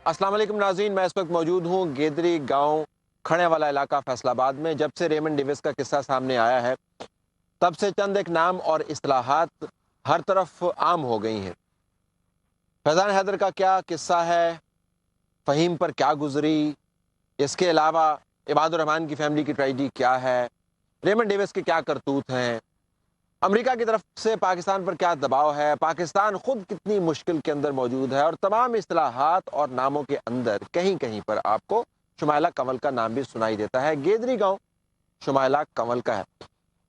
अस्सलाम वालेकुम नाज़रीन, मैं इस वक्त मौजूद हूँ गेदरी गांव खड़े वाला इलाका फैसलाबाद में। जब से रेमंड डेविस का किस्सा सामने आया है तब से चंद एक नाम और इस्तिलाहात हर तरफ आम हो गई हैं। फैज़ान हैदर का क्या किस्सा है, फ़हीम पर क्या गुजरी, इसके अलावा इबादुर रहमान की फैमिली की ट्रेजेडी क्या है, रेमंड डेविस के क्या करतूत हैं, अमेरिका की तरफ से पाकिस्तान पर क्या दबाव है, पाकिस्तान खुद कितनी मुश्किल के अंदर मौजूद है, और तमाम इस्तिलाहात और नामों के अंदर कहीं कहीं पर आपको शुमाइला कंवल का नाम भी सुनाई देता है। गेदरी गांव शुमाइला कंवल का है।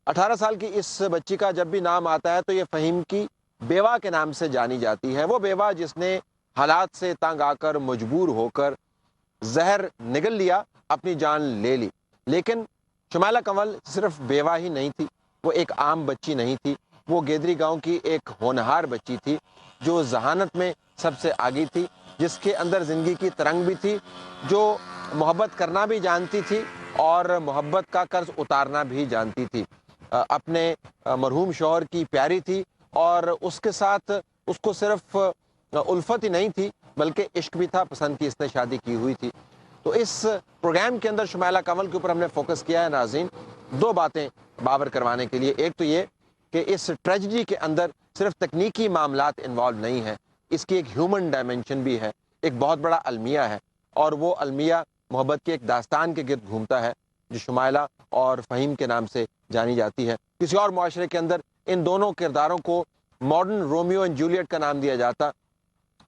18 साल की इस बच्ची का जब भी नाम आता है तो ये फ़हीम की बेवा के नाम से जानी जाती है। वो बेवा जिसने हालात से तंग आकर मजबूर होकर जहर निगल लिया, अपनी जान ले ली। लेकिन शुमाइला कंवल सिर्फ बेवा ही नहीं थी, वो एक आम बच्ची नहीं थी, वो गेदरी गांव की एक होनहार बच्ची थी जो जहानत में सबसे आगे थी, जिसके अंदर ज़िंदगी की तरंग भी थी, जो मोहब्बत करना भी जानती थी और मोहब्बत का कर्ज उतारना भी जानती थी। अपने मरहूम शौहर की प्यारी थी और उसके साथ उसको सिर्फ उल्फत ही नहीं थी बल्कि इश्क भी था, पसंद की इसने शादी की हुई थी। तो इस प्रोग्राम के अंदर शुमाइला कंवल के ऊपर हमने फोकस किया है नाज़रीन, दो बातें बावर करवाने के लिए। एक तो ये कि इस ट्रेजेडी के अंदर सिर्फ तकनीकी मामलात इन्वॉल्व नहीं है, इसकी एक ह्यूमन डायमेंशन भी है, एक बहुत बड़ा अलमिया है, और वो अलमिया मोहब्बत की एक दास्तान के गिर्द घूमता है जो शुमाइला और फ़हीम के नाम से जानी जाती है। किसी और मुआशरे के अंदर इन दोनों किरदारों को मॉडर्न रोमियो एंड जूलियट का नाम दिया जाता,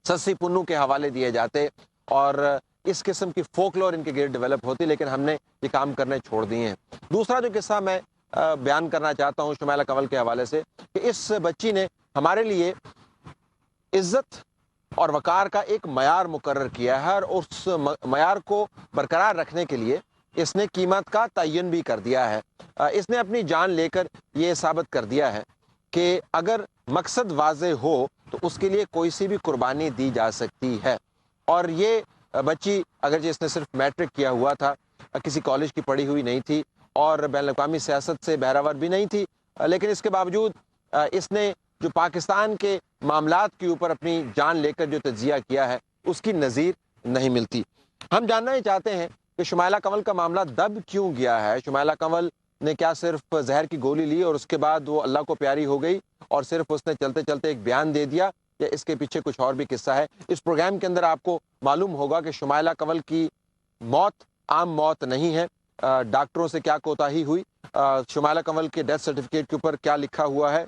सस्सी पुन्नू के हवाले दिए जाते और इस किस्म की फोकलोर इनके गिर्द डेवलप होती, लेकिन हमने ये काम करने छोड़ दिए हैं। दूसरा जो किस्सा मैं बयान करना चाहता हूँ शुमाइला कंवल के हवाले से, कि इस बच्ची ने हमारे लिए इज्जत और वकार का एक मयार मुकर्रर किया है, और उस मयार को बरकरार रखने के लिए इसने कीमत का तयन भी कर दिया है। इसने अपनी जान लेकर ये साबित कर दिया है कि अगर मकसद वाज़े हो तो उसके लिए कोई सी भी कुर्बानी दी जा सकती है। और ये बच्ची अगर इसने सिर्फ मैट्रिक किया हुआ था, किसी कॉलेज की पढ़ी हुई नहीं थी और बैनुल-अक़वामी सियासत से बहरावर भी नहीं थी, लेकिन इसके बावजूद इसने जो पाकिस्तान के मामलात के ऊपर अपनी जान लेकर जो तज्जिया किया है उसकी नज़ीर नहीं मिलती। हम जानना ही चाहते हैं कि शुमाइला कंवल का मामला दब क्यों गया है। शुमाइला कंवल ने क्या सिर्फ जहर की गोली ली और उसके बाद वो अल्लाह को प्यारी हो गई और सिर्फ उसने चलते चलते एक बयान दे दिया, या इसके पीछे कुछ और भी किस्सा है? इस प्रोग्राम के अंदर आपको मालूम होगा कि शुमाइला कंवल की मौत आम मौत नहीं है। डॉक्टरों से क्या कोताही हुई, शुमाइला कंवल के डेथ सर्टिफिकेट के ऊपर क्या लिखा हुआ है,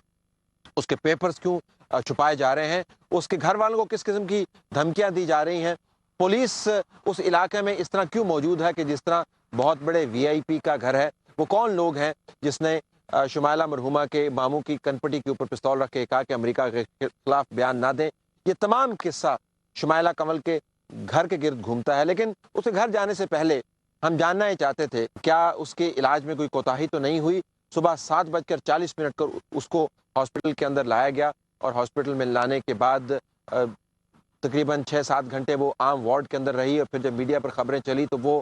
उसके पेपर्स क्यों छुपाए जा रहे हैं, उसके घर वालों को किस किस्म की धमकियां दी जा रही हैं, पुलिस उस इलाके में इस तरह क्यों मौजूद है कि जिस तरह बहुत बड़े वीआईपी का घर है, वो कौन लोग हैं जिसने शुमाइला मरहुमा के मामू की कनपटी के ऊपर पिस्तौल रख के कहा कि अमेरिका के खिलाफ बयान ना दें। ये तमाम किस्सा शुमाइला कंवल के घर के गिर्द घूमता है। लेकिन उसके घर जाने से पहले हम जानना ही चाहते थे क्या उसके इलाज में कोई कोताही तो नहीं हुई। सुबह 7:40 पर उसको हॉस्पिटल के अंदर लाया गया और हॉस्पिटल में लाने के बाद तकरीबन 6-7 घंटे वो आम वार्ड के अंदर रही, और फिर जब मीडिया पर खबरें चली तो वो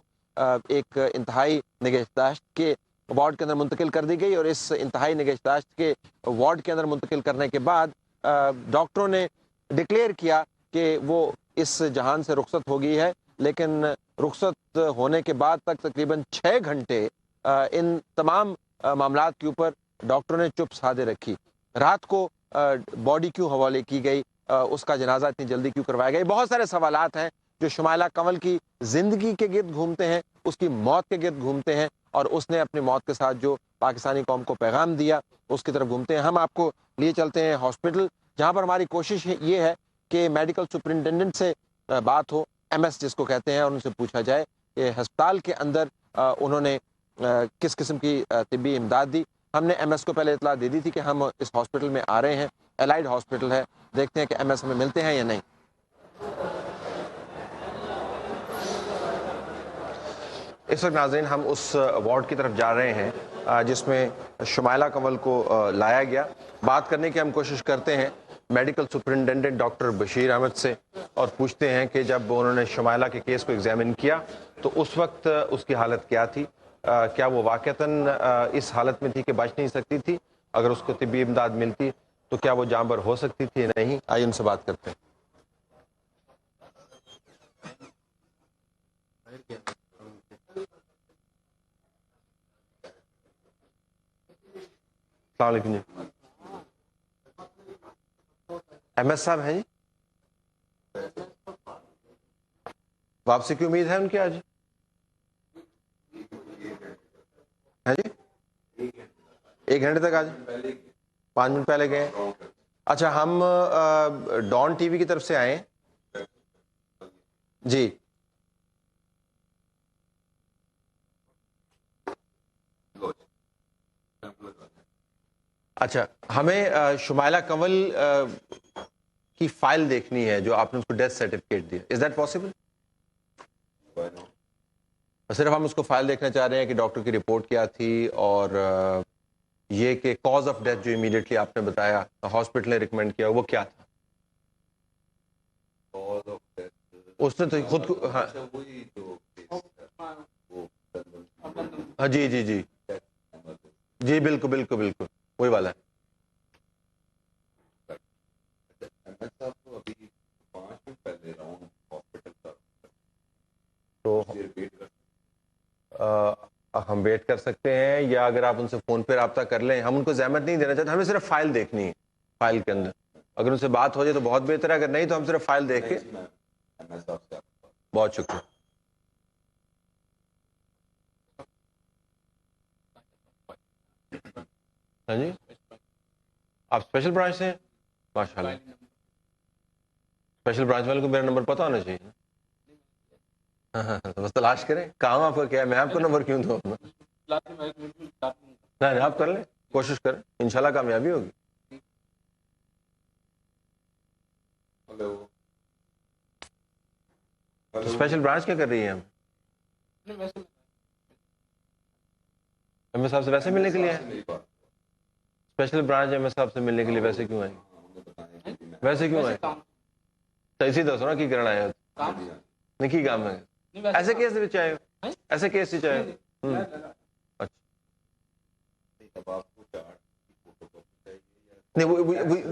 एक इंतहाई निगहदाश्त के वार्ड के अंदर मुंतकिल कर दी गई, और इस इंतहाई निगहदाश्त के वार्ड के अंदर मुंतकिल करने के बाद डॉक्टरों ने डिक्लेयर किया कि वो इस जहान से रुखसत हो गई है। लेकिन रुखसत होने के बाद तक तकरीबन 6 घंटे इन तमाम मामलात के ऊपर डॉक्टरों ने चुप साधे रखी। रात को बॉडी क्यों हवाले की गई, उसका जनाजा इतनी जल्दी क्यों करवाया गया? बहुत सारे सवालात हैं जो शुमाइला कंवल की ज़िंदगी के गिर्द घूमते हैं, उसकी मौत के गिर्द घूमते हैं, और उसने अपनी मौत के साथ जो पाकिस्तानी कौम को पैगाम दिया उसकी तरफ घूमते हैं। हम आपको लिए चलते हैं हॉस्पिटल, जहाँ पर हमारी कोशिश ये है कि मेडिकल सुपरिटेंडेंट से बात हो, MS जिसको कहते हैं, और उनसे पूछा जाए कि अस्पताल के अंदर उन्होंने किस किस्म की तिब्बी इमदाद दी। हमने MS को पहले इतला दे दी थी कि हम इस हॉस्पिटल में आ रहे हैं, एलाइड हॉस्पिटल है, देखते हैं कि MS हमें मिलते हैं या नहीं। इस वक्त नाज़रीन हम उस वार्ड की तरफ जा रहे हैं जिसमें शुमाइला कंवल को लाया गया। बात करने की हम कोशिश करते हैं medical superintendent doctor Bashir Ahmad से, और पूछते हैं कि जब उन्होंने शुमाइला के केस को एग्जामिन किया तो उस वक्त उसकी हालत क्या थी, क्या वो वाक़तन इस हालत में थी कि बच नहीं सकती थी, अगर उसको तिब्बी इमदाद मिलती तो क्या वो जानबर हो सकती थी या नहीं। आइए उनसे बात करते हैं। السلام علیکم جی. ایم ایس صاحب ہیں جی, واپسی کی امید ہے ان کی آج؟ ہے جی, 1 گھنٹے تک آج, 5 منٹ پہلے گئے. اچھا, ہم ڈان ٹی وی کی طرف سے آئے جی. اچھا, ہمیں شمائلہ کنول کی فائل دیکھنی ہے جو آپ نے اس کو ڈیتھ سرٹیفکیٹ دیا. Is that possible? صرف ہم اس کو فائل دیکھنا چاہ رہے ہیں کہ ڈاکٹر کی رپورٹ کیا تھی, اور یہ کہ کاز آف ڈیتھ جو امیڈیٹلی آپ نے بتایا ہاسپٹل نے ریکمینڈ کیا وہ کیا تھا. اس نے تو خود کو ہاں جی جی جی جی بالکل بالکل بالکل وہی والا ہے. تو ہم ویٹ کر سکتے ہیں, یا اگر آپ ان سے فون پہ رابطہ کر لیں, ہم ان کو زحمت نہیں دینا چاہتے, ہمیں صرف فائل دیکھنی ہے. فائل کے اندر اگر ان سے بات ہو جائے تو بہت بہتر ہے, اگر نہیں تو ہم صرف فائل دیکھ کے. بہت شکریہ. ہاں جی, آپ اسپیشل برانچ سے ہیں؟ ماشاء اللہ. اسپیشل برانچ والے کو میرا نمبر پتہ ہونا چاہیے. ہاں ہاں, بس تلاش کریں. کام آپ کا کیا ہے, میں آپ کو نمبر کیوں دوں اپنا؟ نہیں, آپ کر لیں, کوشش کریں, انشاءاللہ کامیابی ہوگی. اسپیشل برانچ کیا کر رہی ہے؟ ہم ایم ایس صاحب سے ویسے ملنے کے لیے ہیں. اسپیشل برانچ ایم ایس صاحب سے ملنے کے لیے ویسے کیوں آئے؟ ویسے کیوں آئے؟ تو اسی دسو نا کی کرنا آئے ہو, نہیں کی کام ہے, ایسے کیس وچ آئے ہو, ایسے کیس وچ آئے ہو.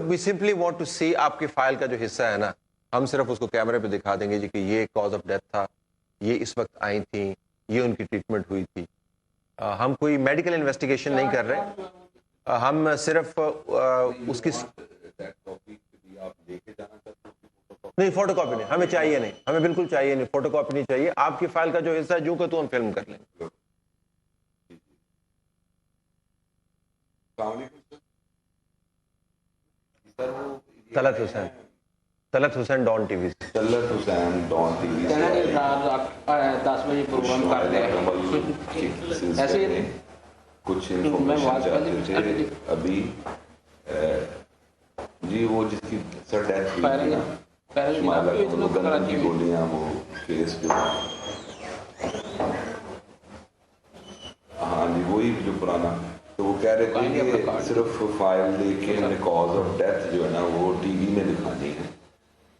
وی سمپلی وانٹ ٹو سی آپ کی فائل کا جو حصہ ہے نا, ہم صرف اس کو کیمرے پہ دکھا دیں گے جی کہ یہ کاز آف ڈیتھ تھا, یہ اس وقت آئی تھیں, یہ ان کی ٹریٹمنٹ ہوئی تھی. ہم کوئی میڈیکل انویسٹیگیشن نہیں کر رہے, ہم صرف اس کی نہیں, فوٹو کاپی نہیں ہمیں چاہیے, نہیں ہمیں بالکل چاہیے نہیں, فوٹو کاپی نہیں چاہیے. آپ کی فائل کا جو حصہ ہے جو کہ تو ہم فلم کر لیں گے. طلعت حسین, طلعت حسین ڈان ٹی وی سے. طلعت حسین ڈان ٹی وی سے 10 بجے پروگرام کرتے ہیں ایسے ہی کچھ انفارمیشن چاہتے تھے ابھی. جی وہ جس کی سر ڈیتھ ہوئی تھی نا, گندم کی گولیاں, وہ کیس جو ہاں جی وہی جو پرانا, تو وہ کہہ رہے تھے کہ صرف فائل دیکھ کے ہمیں کاز آف ڈیتھ جو ہے نا وہ ٹی وی میں دکھانی ہے,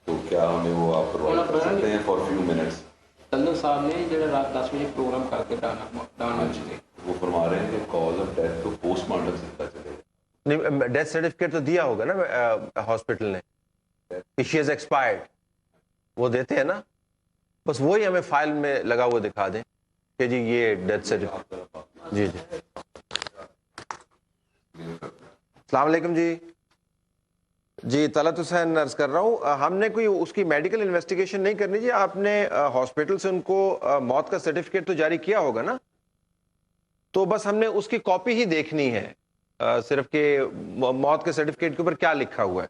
تو کیا ہمیں وہ آپ پرووائڈ کر سکتے ہیں فار فیو منٹس؟ طلعت صاحب نے جو رات 10 بجے پروگرام کر کے ڈانا وہ فرما رہے ہیں کہ کاز آف ڈیتھ تو پوسٹ مارٹم سے پتہ چلے گا. نہیں, ڈیتھ سرٹیفکیٹ تو دیا ہوگا نا ہاسپٹل نے, شی از ایکسپائرڈ, وہ دیتے ہیں نا, بس وہی ہمیں فائل میں لگا ہوا دکھا دیں کہ جی یہ ڈیتھ سرٹیفکیٹ. جی جی السلام علیکم جی. جی طلعت حسین عرض کر رہا ہوں, ہم نے کوئی اس کی میڈیکل انویسٹیگیشن نہیں کرنی جی. آپ نے ہاسپٹل سے ان کو موت کا سرٹیفکیٹ تو جاری کیا ہوگا نا, تو بس ہم نے اس کی کاپی ہی دیکھنی ہے, صرف کہ موت کے سرٹیفکیٹ کے اوپر کیا لکھا ہوا ہے.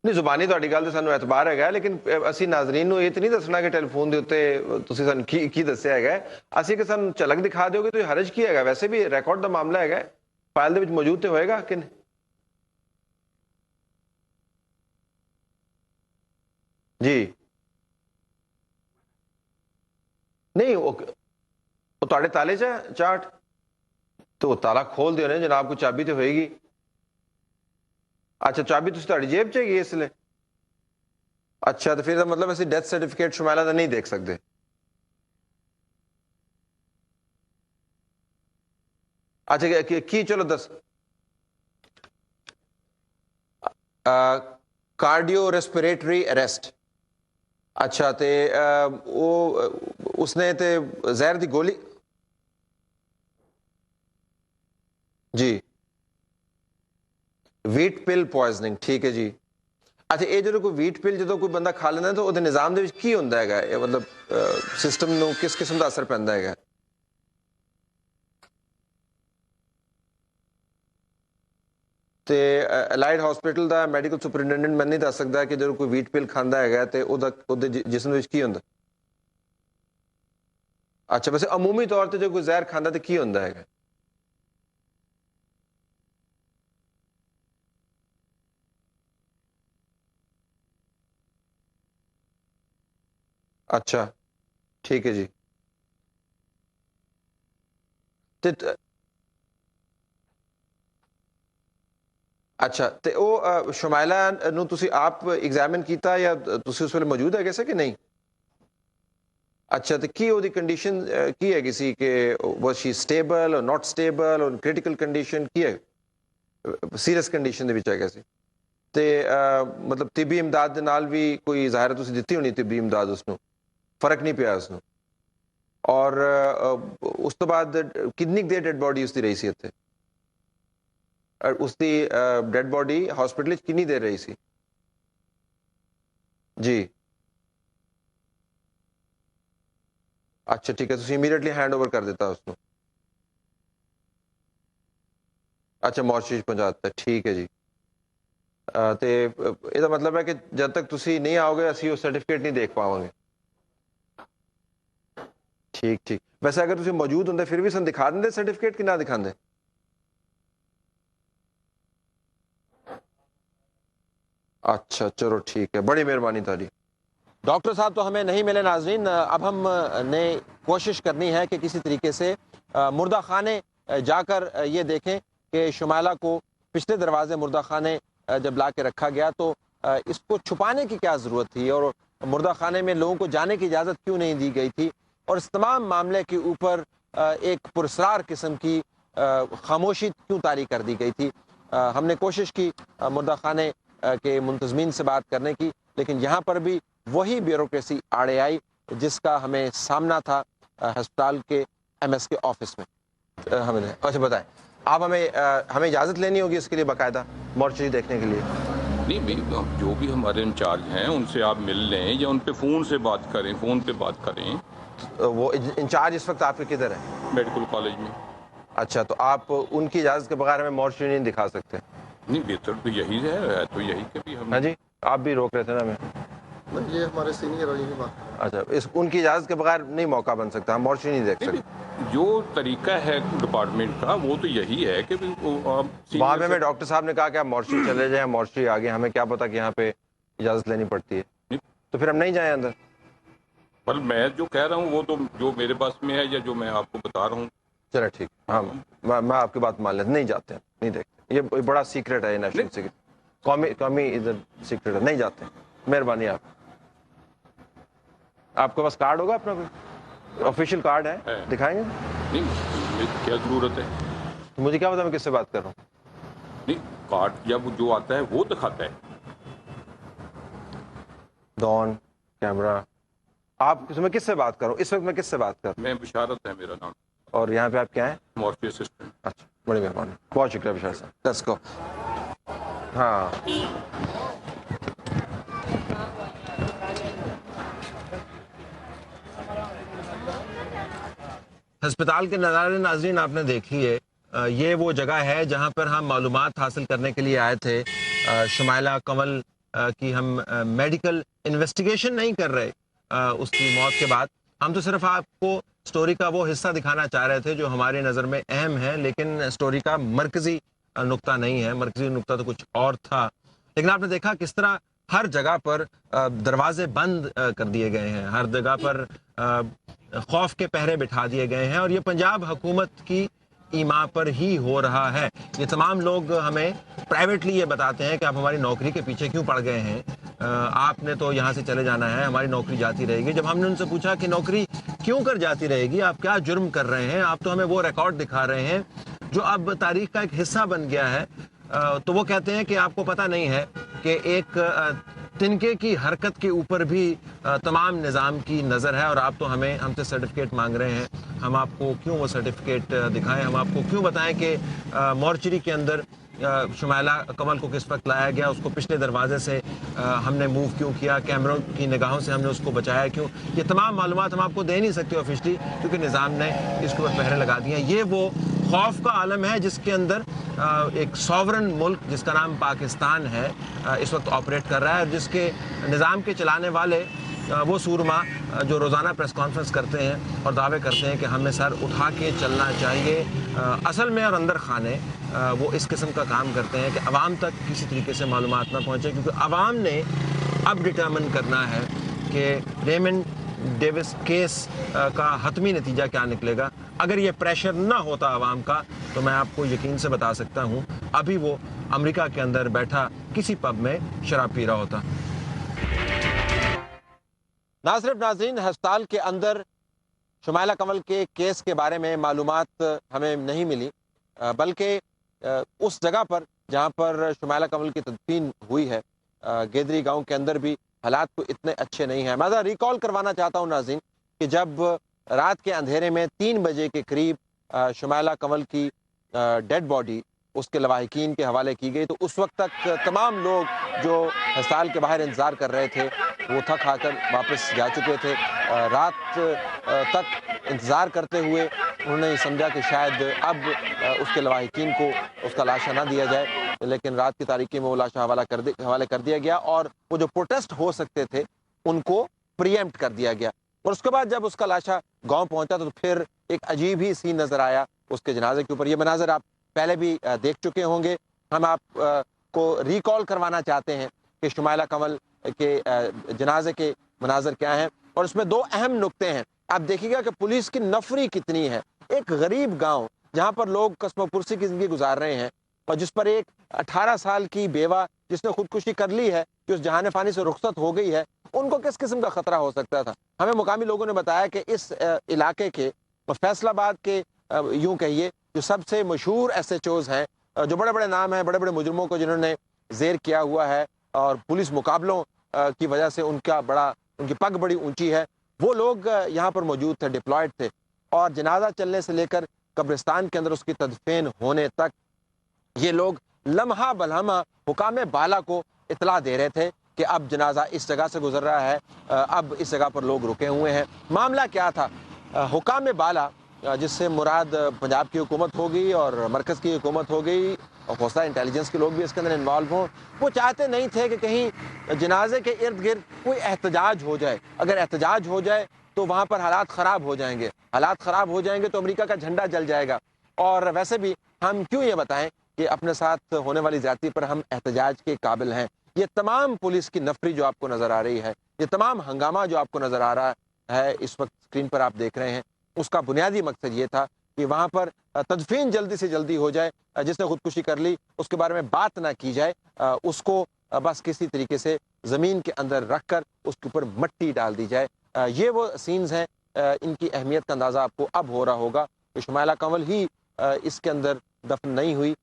نہیں زبانی تہاڈی گل تے سانوں اعتبار ہے, لیکن اسی ناظرین نو یہ تو نہیں دسنا کہ ٹیلی فون دے اوتے تسی سانوں کی دسیا ہے. اسی کہ سانوں جھلک دکھا دیو گے تو حرج کی ہے, ویسے بھی ریکارڈ دا معاملہ ہے, فائل دے وچ موجود تے ہوئے گا کہ نہیں. جی نہیں وہ تہاڈے تالے چاٹ تو تالا کھول دیو نا جناب, کو چابی تو ہوئے گی. اچھا چابی تو تہاڈی جیب چ ہے اس لیے. اچھا تو پھر مطلب اسی ڈیتھ سرٹیفکیٹ شمائلہ دا نہیں دیکھ سکتے. اچھا کی چلو دس کارڈیو ریسپیریٹری اریسٹ. اچھا تے وہ اس نے تے زہر دی گولی جی ویٹ پل پوائزننگ ٹھیک ہے جی اچھا یہ جو کوئی ویٹ پل جو کوئی بندہ کھا لینا تو وہ نظام دے کی ہوتا ہے مطلب سسٹم نو کس قسم کا اثر پہنتا ہے تے allied hospital the medical superintendent میں نہیں دس سکتا کہ جو کوئی ویٹ پل کھانا ہے تے جسم وچ کی ہوندا اچھا ویسے عمومی طور تے جو کوئی زہر کھاندا تے کی ہوندا ہے اچھا ٹھیک ہے جی اچھا تے او شمائلہ نو تسی آپ ایگزامن کیتا یا تسی اس ویلے موجود ہے کیسے کہ نہیں اچھا تو کی وہ کنڈیشن کی ہے کسی کہ واز شی سٹیبل اور ناٹ سٹیبل اور کریٹیکل کنڈیشن کی ہے سیریس کنڈیشن دے وچ ہے کیسے تے مطلب طبی امداد دے نال بھی کوئی ظاہر تسی دتی ہونی طبی امداد اس نو فرق نہیں پیا اس نو اور اس تو بعد کتنی دیر ڈیڈ باڈی اس دی رہی سی اتنے اس دی ڈیڈ باڈی ہاسپٹل کنی دیر رہی سی جی اچھا ٹھیک ہے تسی امیڈیٹلی ہینڈ اوور کر دیتا اس نو اچھا مارچری پہنچا دیتا ٹھیک ہے جی تے یہ مطلب ہے کہ جب تک تسی نہیں آؤ گے اسی وہ سرٹیفکیٹ نہیں دیکھ پاؤں گے ٹھیک ٹھیک ویسے اگر تسی موجود ہوندے پھر بھی سن دکھا دیں سرٹیفکیٹ کہ نہ دکھا دیں اچھا چلو ٹھیک ہے بڑی مہربانی تاری ڈاکٹر صاحب تو ہمیں نہیں ملے ناظرین اب ہم نے کوشش کرنی ہے کہ کسی طریقے سے مردہ خانے جا کر یہ دیکھیں کہ شمائلہ کو پچھلے دروازے مردہ خانے جب لا کے رکھا گیا تو اس کو چھپانے کی کیا ضرورت تھی اور مردہ خانے میں لوگوں کو جانے کی اجازت کیوں نہیں دی گئی تھی اور اس تمام معاملے کے اوپر ایک پراسرار قسم کی خاموشی کیوں طاری کر دی گئی تھی ہم نے کوشش کی مردہ خانے کے منتظمین سے بات کرنے کی لیکن یہاں پر بھی وہی بیوروکریسی آڑے آئی جس کا ہمیں سامنا تھا ہسپتال کے ایم ایس کے آفس میں ہمیں اچھا بتائیں آپ ہمیں اجازت لینی ہوگی اس کے لیے باقاعدہ مورچری دیکھنے کے لیے نہیں جو بھی ہمارے انچارج ہیں ان سے آپ مل لیں یا ان پہ فون سے بات کریں فون پہ بات کریں وہ انچارج اس وقت آپ کے کدھر ہے میڈیکل کالج میں اچھا تو آپ ان کی اجازت کے بغیر ہمیں مورچری نہیں دکھا سکتے نہیں بہتر تو یہی ہے تو یہی کہ بھی ہم ہاں جی آپ بھی روک رہے تھے نا ہمیں یہ ہمارے سینئر اور یہی بات اچھا ان کی اجازت کے بغیر نہیں موقع بن سکتا ہم مورچری نہیں دیکھ سکتے جو طریقہ ہے ڈپارٹمنٹ کا وہ تو یہی ہے کہ وہاں پہ ہمیں ڈاکٹر صاحب نے کہا کہ آپ مورچری چلے جائیں مورچری آگے ہمیں کیا پتا کہ یہاں پہ اجازت لینی پڑتی ہے تو پھر ہم نہیں جائیں اندر پر میں جو کہہ رہا ہوں وہ تو جو میرے پاس میں ہے یا جو میں آپ کو بتا رہا ہوں چلے ٹھیک ہاں میں آپ کی بات مان لیتا نہیں جاتے ہیں نہیں دیکھتے یہ بڑا سیکرٹ ہے نیشنل سیکرٹ قومی ادھر سیکرٹ ہے نہیں جاتے مہربانی آپ کے پاس کارڈ ہوگا اپنا کوئی آفیشیل کارڈ ہے دکھائیں گے نہیں کیا ضرورت ہے مجھے کیا پتا میں کس سے بات کر رہا ہوں نہیں کارڈ جب جو آتا ہے وہ دکھاتا ہے ڈون کیمرہ آپ میں کس سے بات کر رہا ہوں اس وقت میں کس سے بات کر رہا ہوں میں بشارت ہے میرا نام اور یہاں پہ آپ کیا ہیں مورچری اسسٹنٹ اچھا بڑی مہربانی بہت شکریہ بشار صاحب لیٹس گو ہاں ہسپتال کے نظارے ناظرین آپ نے دیکھی ہے یہ وہ جگہ ہے جہاں پر ہم معلومات حاصل کرنے کے لیے آئے تھے شمائلہ کنول کی ہم میڈیکل انویسٹیگیشن نہیں کر رہے اس کی موت کے بعد ہم تو صرف آپ کو سٹوری کا وہ حصہ دکھانا چاہ رہے تھے جو ہماری نظر میں اہم ہے لیکن سٹوری کا مرکزی نقطہ نہیں ہے مرکزی نقطہ تو کچھ اور تھا لیکن آپ نے دیکھا کس طرح ہر جگہ پر دروازے بند کر دیے گئے ہیں ہر جگہ پر خوف کے پہرے بٹھا دیے گئے ہیں اور یہ پنجاب حکومت کی ایما پر ہی ہو رہا ہے یہ تمام لوگ ہمیں پرائیویٹلی یہ بتاتے ہیں کہ آپ ہماری نوکری کے پیچھے کیوں پڑ گئے ہیں آپ نے تو یہاں سے چلے جانا ہے ہماری نوکری جاتی رہے گی جب ہم نے ان سے پوچھا کہ نوکری کیوں کر جاتی رہے گی آپ کیا جرم کر رہے ہیں آپ تو ہمیں وہ ریکارڈ دکھا رہے ہیں جو اب تاریخ کا ایک حصہ بن گیا ہے تو وہ کہتے ہیں کہ آپ کو پتہ نہیں ہے کہ ایک तिनके की हरकत के ऊपर भी तमाम निज़ाम की नज़र है। और आप तो हमसे सर्टिफिकेट मांग रहे हैं, हम आपको क्यों वो सर्टिफिकेट दिखाएं, हम आपको क्यों बताएं कि मॉर्चरी के अंदर शुमाइला कंवल को किस वक्त लाया गया, उसको पिछले दरवाजे से हमने मूव क्यों किया, कैमरों की निगाहों से हमने उसको बचाया क्यों, ये तमाम मालूमात हम आपको दे नहीं सकते ऑफिशियली, क्योंकि निज़ाम ने इसके ऊपर पहरे लगा दिए हैं। ये वो खौफ का आलम है जिसके अंदर एक सॉवरन मुल्क जिसका नाम पाकिस्तान है इस वक्त ऑपरेट कर रहा है, और जिसके निज़ाम के चलाने वाले वो सूरमा जो रोज़ाना प्रेस कॉन्फ्रेंस करते हैं और दावे करते हैं कि हमें सर उठा के चलना चाहिए, असल में और अंदर खाने वो इस किस्म का काम करते हैं कि अवाम तक किसी तरीके से मालूमात ना पहुँचे, क्योंकि अवाम ने अब डिटर्मिन करना है कि रेमंड डेविस केस का हतमी नतीजा क्या निकलेगा। अगर ये प्रेशर ना होता अवाम का तो मैं आपको यकीन से बता सकता हूँ अभी वो अमेरिका के अंदर बैठा किसी पब में शराब पी रहा होता। ना सिर्फ नाज़रीन हस्पताल के अंदर शुमाइला कंवल के केस के बारे में मालूमात हमें नहीं मिली, बल्कि उस जगह पर जहाँ पर शुमाइला कंवल की तदफीन हुई है गेदरी गांव के अंदर भी हालात को इतने अच्छे नहीं हैं। मैं रिकॉल करवाना चाहता हूँ नाज़रीन कि जब रात के अंधेरे में 3 बजे के करीब शुमाइला कंवल की डेड बॉडी उसके लवाहिकीन के हवाले की गई, तो उस वक्त तक तमाम लोग जो हस्पताल के बाहर इंतज़ार कर रहे थे वो थक हाकर वापस जा चुके थे। रात तक इंतज़ार करते हुए उन्होंने समझा कि शायद अब उसके लवाहिकीन को उसका लाशा ना दिया जाए, लेकिन रात की तारीकी में वो लाशा हवाले कर दिया गया और वो जो प्रोटेस्ट हो सकते थे उनको प्रीएम्प्ट कर दिया गया। और उसके बाद जब उसका लाशा गांव पहुंचा तो फिर एक अजीब ही सीन नज़र आया उसके जनाजे के ऊपर। ये मनाजर आप पहले भी देख चुके होंगे, हम आप को रिकॉल करवाना चाहते हैं कि शुमाइला कंवल के जनाजे के मनाजर क्या हैं। और उसमें 2 अहम नुक्ते हैं। आप देखिएगा कि पुलिस की नफरी कितनी है। एक गरीब गांव जहां पर लोग कस्मोपुरसी की जिंदगी गुजार रहे हैं और जिस पर एक 18 साल की बेवा जिसने खुदकुशी कर ली है, जो उस जहान फानी से रुखसत हो गई है, उनको किस किस्म का खतरा हो सकता था। हमें मुकामी लोगों ने बताया कि इस इलाके के फैसलाबाद के यूं कहिए जो सबसे मशहूर SHOs हैं, जो बड़े बड़े नाम हैं, बड़े बड़े मुजरमों को जिन्होंने जेर किया हुआ है और पुलिस मुकाबलों की वजह से उनकी पग बड़ी ऊंची है, वो लोग यहाँ पर मौजूद थे, डिप्लॉयड थे। और जनाजा चलने से लेकर कब्रिस्तान के अंदर उसकी तदफीन होने तक ये लोग लम्हा बलहमा हुकाम बाला को इतला दे रहे थे कि अब जनाजा इस जगह से गुजर रहा है, अब इस जगह पर लोग रुके हुए हैं। मामला क्या था? हुकाम बाला जिससे मुराद पंजाब की हुकूमत हो गई और मरकज़ की हुकूमत हो गई और हौसला इंटेलिजेंस के लोग भी इसके अंदर इन्वॉल्व हों, वो चाहते नहीं थे कि कहीं जनाजे के इर्द गिर्द कोई एहतजाज हो जाए। अगर एहतजाज हो जाए तो वहाँ पर हालात ख़राब हो जाएंगे, हालात ख़राब हो जाएंगे तो अमेरिका का झंडा जल जाएगा। और वैसे भी हम क्यों ये बताएं कि अपने साथ होने वाली ज़्यादती पर हम एहतजाज के काबिल हैं। ये तमाम पुलिस की नफरी जो आपको नज़र आ रही है, ये तमाम हंगामा जो आपको नज़र आ रहा है इस वक्त स्क्रीन पर आप देख रहे हैं, उसका बुनियादी मकसद ये था कि वहाँ पर तदफीन जल्दी से जल्दी हो जाए। जिसने खुदकुशी कर ली उसके बारे में बात ना की जाए, उसको बस किसी तरीके से ज़मीन के अंदर रख कर उसके ऊपर मिट्टी डाल दी जाए। ये वो सीन्स हैं, इनकी अहमियत का अंदाज़ा आपको अब हो रहा होगा कि शुमाइला कंवल ही इसके अंदर दफन नहीं हुई।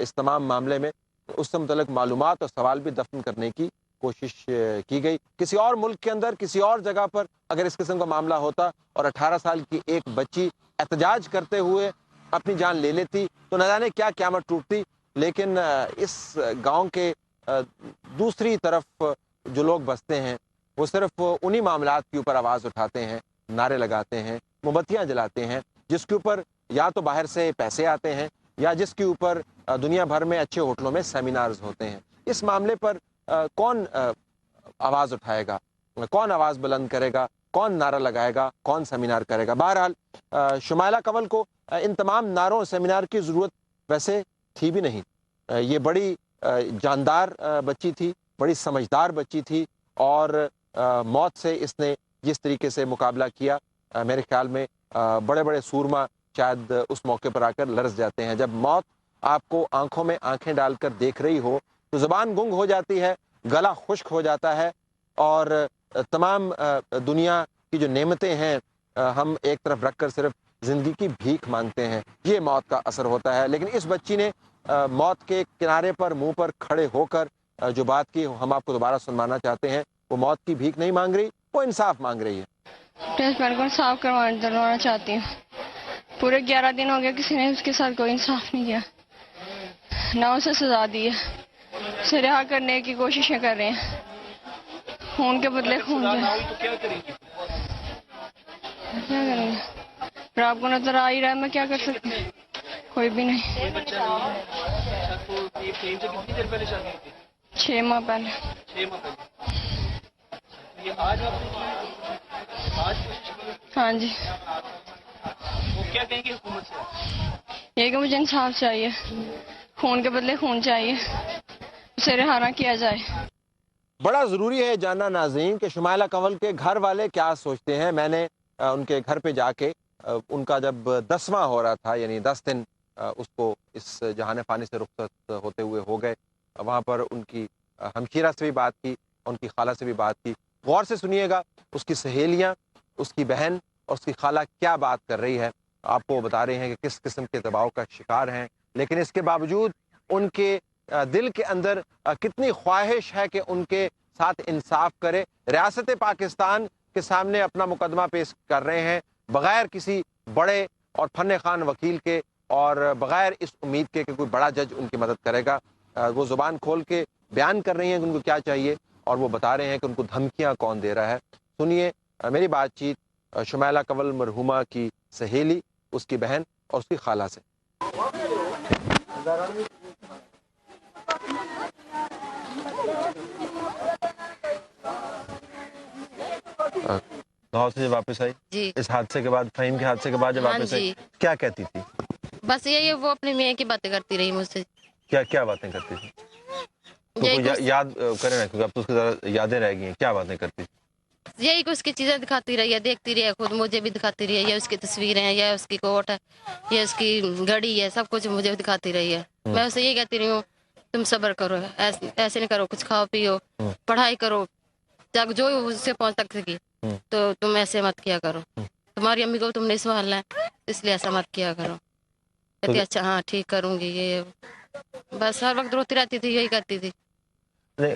इस तमाम मामले में उससे मुतल्लिक मालूमात और सवाल भी दफन करने की कोशिश की गई। किसी और मुल्क के अंदर किसी और जगह पर अगर इस किस्म का मामला होता और 18 साल की एक बच्ची एहतजाज करते हुए अपनी जान ले लेती तो न जाने क्या क़यामत टूटती। लेकिन इस गांव के दूसरी तरफ जो लोग बसते हैं वो सिर्फ उन्हीं मामलात के ऊपर आवाज़ उठाते हैं, नारे लगाते हैं, मोमबत्तियाँ जलाते हैं, जिसके ऊपर या तो बाहर से पैसे आते हैं या जिसके ऊपर दुनिया भर में अच्छे होटलों में सेमिनार्स होते हैं। इस मामले पर कौन आवाज़ उठाएगा, कौन आवाज़ बुलंद करेगा, कौन नारा लगाएगा, कौन सेमिनार करेगा? बहरहाल शुमाइला कंवल को इन तमाम नारों और सेमिनार की ज़रूरत वैसे थी भी नहीं। ये बड़ी जानदार बच्ची थी, बड़ी समझदार बच्ची थी और मौत से इसने जिस तरीके से मुकाबला किया, मेरे ख्याल में बड़े बड़े सूरमा शायद उस मौके पर आकर लरस जाते हैं। जब मौत आपको आंखों में आंखें डालकर देख रही हो तो ज़ुबान गुंग हो जाती है, गला खुश्क हो जाता है और तमाम दुनिया की जो नेमतें हैं हम एक तरफ रखकर सिर्फ ज़िंदगी की भीख मांगते हैं। ये मौत का असर होता है। लेकिन इस बच्ची ने मौत के किनारे पर मुंह पर खड़े होकर जो बात की हम आपको दोबारा सुनवाना चाहते हैं। वो मौत की भीख नहीं मांग रही, वो इंसाफ मांग रही है। प्रिंसिपल को इंसाफ दिलवाना चाहती हूँ। पूरे 11 दिन हो गए, किसी ने उसके साथ कोई इंसाफ नहीं किया, ना उसे सजा दी है। उसे रिहा करने की कोशिशें कर रहे हैं, खून के बदले खून के। क्या करेंगे? फिर आपको नजर आ ही रहा है, मैं क्या कर सकती हूँ? कोई भी नहीं। 6 माह पहले। हाँ जी। वो क्या कहेंगे हुकूमत से? ये कि मुझे इंसाफ चाहिए, खून के बदले खून चाहिए, उसे रिहा ना किया जाए। बड़ा ज़रूरी है जानना नाज़रीन कि शुमाइला कंवल के घर वाले क्या सोचते हैं। मैंने उनके घर पे जाके उनका जब 10वां हो रहा था, यानी 10 दिन उसको इस जहान फ़ानी से रुखसत होते हुए हो गए, वहाँ पर उनकी हमशीरा से भी बात की, उनकी खाला से भी बात की। गौर से सुनिएगा, उसकी सहेलियाँ, उसकी बहन और उसकी खाला क्या बात कर रही है। आपको बता रहे हैं कि किस किस्म के दबाव का शिकार हैं, लेकिन इसके बावजूद उनके दिल के अंदर कितनी ख्वाहिश है कि उनके साथ इंसाफ करे। रियासत पाकिस्तान के सामने अपना मुकदमा पेश कर रहे हैं बग़ैर किसी बड़े और फन खान वकील के और बग़ैर इस उम्मीद के कि कोई बड़ा जज उनकी मदद करेगा। वो ज़ुबान खोल के बयान कर रही हैं कि उनको क्या चाहिए, और वो बता रहे हैं कि उनको धमकियाँ कौन दे रहा है। सुनिए मेरी बातचीत शुमाइला कंवल मरहुमा की सहेली, उसकी बहन और उसकी खाला से। लाहौर से जब वापस आई जी, इस हादसे के बाद, फ़हीम के हादसे के बाद जब हाँ वापस आई, जी, क्या कहती थी? बस यही वो अपनी मियाँ की बातें करती रही मुझसे। क्या क्या बातें करती थी? तो यही कोई कुछ याद करें ना, क्योंकि अब तो उसकी ज़रा यादें रह गई हैं। क्या बातें करती थी? यही कुछ की चीजें दिखाती रही है, देखती रही है, खुद मुझे भी दिखाती रही है। ये उसकी तस्वीरें हैं, ये उसकी कोट है, ये उसकी घड़ी है, सब कुछ मुझे दिखाती रही है। मैं उसे यही कहती रही हूँ, तुम सब्र करो, ऐसे नहीं करो, कुछ खाओ पियो, पढ़ाई करो, जब जो उससे पहुंच तक सकी, तो तुम ऐसे मत किया करो। तुम्हारी अम्मी को तुमने संभालना है, इसलिए ऐसा मत किया करो। कहती अच्छा हाँ ठीक करूंगी। ये बस हर वक्त रोती रहती थी, यही करती थी नहीं,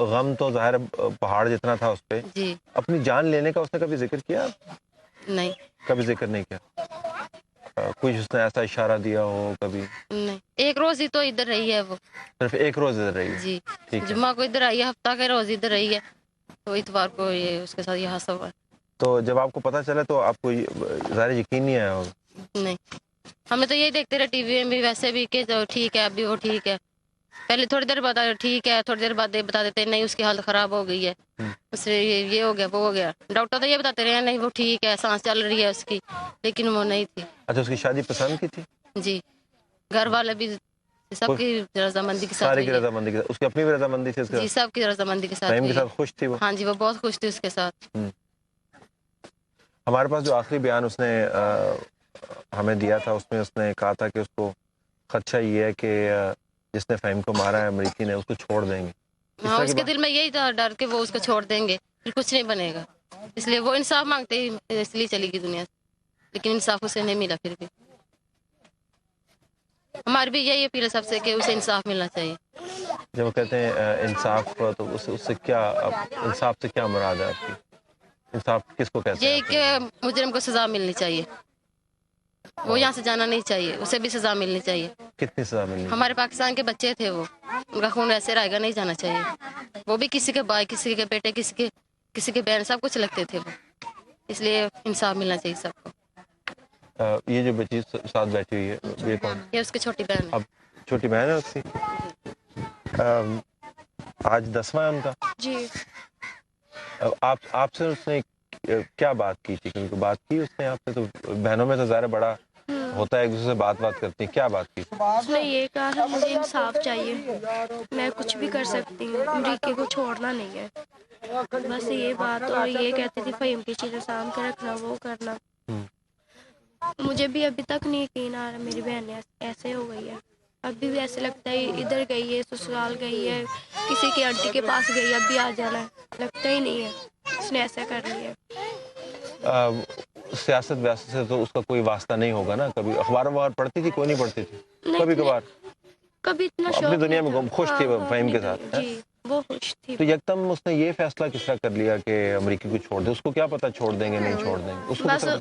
गम तो ज़ाहिर है पहाड़ जितना था उस पे। जी। अपनी जान लेने का उसने कभी जिक्र किया? नहीं कभी जिक्र नहीं किया। कुछ उसने ऐसा इशारा दिया हो कभी? नहीं, एक रोज ही तो इधर रही है वो, सिर्फ एक रोज इधर रही है? जी। ठीक है। जुम्मा को इधर आई है, हफ्ता के रोज इधर रही है, तो इतवार को ये उसके साथ ये हादसा हुआ। तो जब आपको पता चला तो आपको ज़ाहिर यकीन नहीं आया होगा? नहीं, हमें तो यही देखते रहे टीवी में भी, वैसे भी कि तो ठीक है, अभी वो ठीक है। पहले थोड़ी देर बाद ठीक है, थोड़ी देर बाद बता देते नहीं उसकी हालत खराब हो गई है, उससे ये हो गया, वो हो गया। डॉक्टर तो ये बताते रहे नहीं वो ठीक है, सांस चल रही है उसकी, लेकिन वो नहीं थी। अच्छा, उसकी शादी पसंद की थी? जी, घर वाले भी सबकी रजामंदी के साथ, सारे की रजामंदी के साथ, उसकी अपनी भी रजामंदी थी? जी, सबकी रजामंदी के साथ। फ़हीम के साथ खुश थी वो? हाँ जी, वो बहुत खुश थी उसके साथ। हमारे पास जो आखिरी बयान उसने हमें दिया था, उसमें उसने कहा था कि उसको खदशा ये है कि जिसने फ़हीम को मारा है अमरीकी ने, उसको छोड़ देंगे। हाँ, उसके दिल में यही था डर के वो उसको छोड़ देंगे, फिर कुछ नहीं बनेगा, इसलिए वो इंसाफ मांगते ही इसलिए चली गई दुनिया से, लेकिन इंसाफ उसे नहीं मिला। फिर भी हमारी भी यही अपील है सबसे कि उसे इंसाफ मिलना चाहिए। जब वो कहते हैं इंसाफ, तो उससे क्या, इंसाफ से क्या मुराद है आपकी? इंसाफ किसको कहते हैं? यही कि मुजरिम को सजा मिलनी चाहिए, वो यहाँ से जाना नहीं चाहिए, उसे भी सजा मिलनी चाहिए। कितनी सजा मिलनी? हमारे पाकिस्तान के बच्चे थे वो, उनका खून ऐसे रहेगा, नहीं जाना चाहिए। वो भी किसी के भाई, किसी के बेटे, किसी के बहन, सब कुछ लगते थे वो, इसलिए इंसाफ मिलना चाहिए सबको। ये जो बच्ची साथ बैठी हुई है, ये कौन? ये उसकी छोटी बहन। अब छोटी बहन है उसकी? आज 10वां है उनका? जी। आपसे उसने क्या बात की थी? क्योंकि बात की उसने आपसे, तो बहनों में तो ज़्यादा बड़ा होता है, एक दूसरे से बात करती है। क्या बात की? उसने ये कहा था मुझे इंसाफ चाहिए, मैं कुछ भी कर सकती हूँ, अमरीके को छोड़ना नहीं है, बस ये बात। और ये कहती थी फ़हीम की चीज़ें साम के रखना, वो करना। मुझे भी अभी तक नहीं यकीन आ रहा मेरी बहन ऐसे हो गई है। अभी भी ऐसे लगता है इधर गई है, ससुराल गई है, किसी की आंटी के पास गई है, अभी आ जाना है, लगता ही नहीं है उसने ऐसा कर लिया। सियासत व्यासत से तो उसका कोई वास्ता नहीं होगा ना? कभी अखबार वखबार पढ़ती थी? कोई नहीं पढ़ती थी? कभी कभार? कभी इतना अपनी शौक दुनिया नहीं में था। खुश थी वो फ़हीम के अपनी साथ, दुनिया- जी वो खुश थी। तो यकदम उसने ये फैसला किस तरह कर लिया कि अमेरिकी को छोड़ दे? उसको क्या पता छोड़ देंगे नहीं छोड़ देंगे, उसको बस किस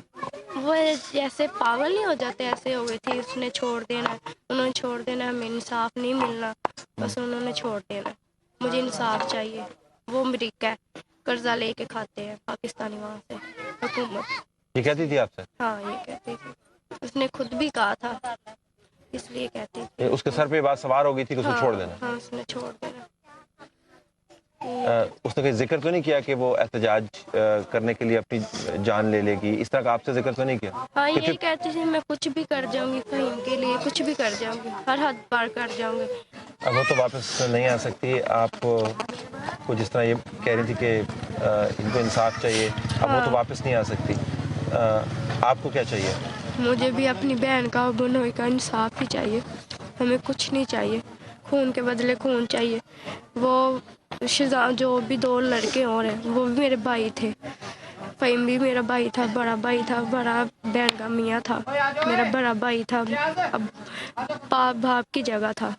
वो जैसे पागल नहीं हो जाते ऐसे हो गए थे, उसने छोड़ देना, उन्होंने छोड़ देना, हमें इंसाफ नहीं मिलना, बस उन्होंने छोड़ देना, मुझे इंसाफ चाहिए। वो अमेरिका है, कर्जा लेके खाते हैं पाकिस्तानी वहाँ से हुकूमत। ये कहती थी आपसे? हाँ ये कहती थी, उसने खुद भी कहा था, इसलिए कहती थी। उसके सर पे ये बात सवार हो गई थी कि उसको हाँ, छोड़ देना? हाँ उसने छोड़ देना। उसने कोई जिक्र तो नहीं किया कि वो एहतजाज करने के लिए अपनी जान ले लेगी, इस तरह का आपसे जिक्र तो नहीं किया? हाँ यही कहती थी, मैं कुछ भी कर जाऊंगी फ़हीम के लिए, कुछ भी कर जाऊंगी, हर हद पार कर जाऊंगी। अब वो तो वापस नहीं आ सकती, आप को जिस तरह ये कह रही थी कि इनको इंसाफ चाहिए, अब वो तो वापस नहीं आ सकती, आपको क्या चाहिए? मुझे भी अपनी बहन का और बहनोई का इंसाफ ही चाहिए, हमें कुछ नहीं चाहिए, खून के बदले खून चाहिए। वो शिजा जो भी 2 लड़के और हैं वो भी मेरे भाई थे, फ़हीम भी मेरा भाई था, बड़ा भाई था, बड़ा बहन का मियाँ था, मेरा बड़ा भाई था, अब बाप की जगह था,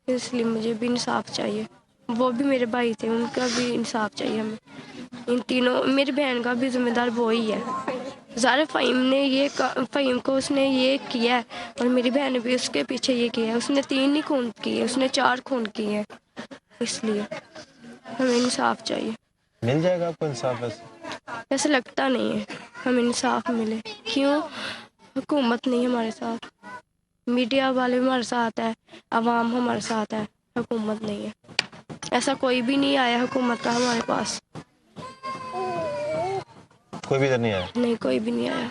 इसलिए मुझे भी इंसाफ चाहिए। वो भी मेरे भाई थे, उनका भी इंसाफ चाहिए हमें। इन तीनों, मेरी बहन का भी जिम्मेदार वो ही है, ज़ाहिर फ़हीम को उसने ये किया है और मेरी बहन ने भी उसके पीछे ये किया है, उसने 3 ही खून किए, उसने 4 खून किए हैं, इसलिए हमें इंसाफ चाहिए। मिल जाएगा आपको इंसाफ? ऐसा लगता नहीं है हमें इंसाफ मिले, क्यों? हुकूमत नहीं हमारे साथ, मीडिया वाले हमारे साथ है, आवाम हमारे साथ है, हुकूमत नहीं है। ऐसा कोई भी नहीं आया हुकूमत का हमारे पास, कोई भी इधर नहीं आया? नहीं कोई भी नहीं आया।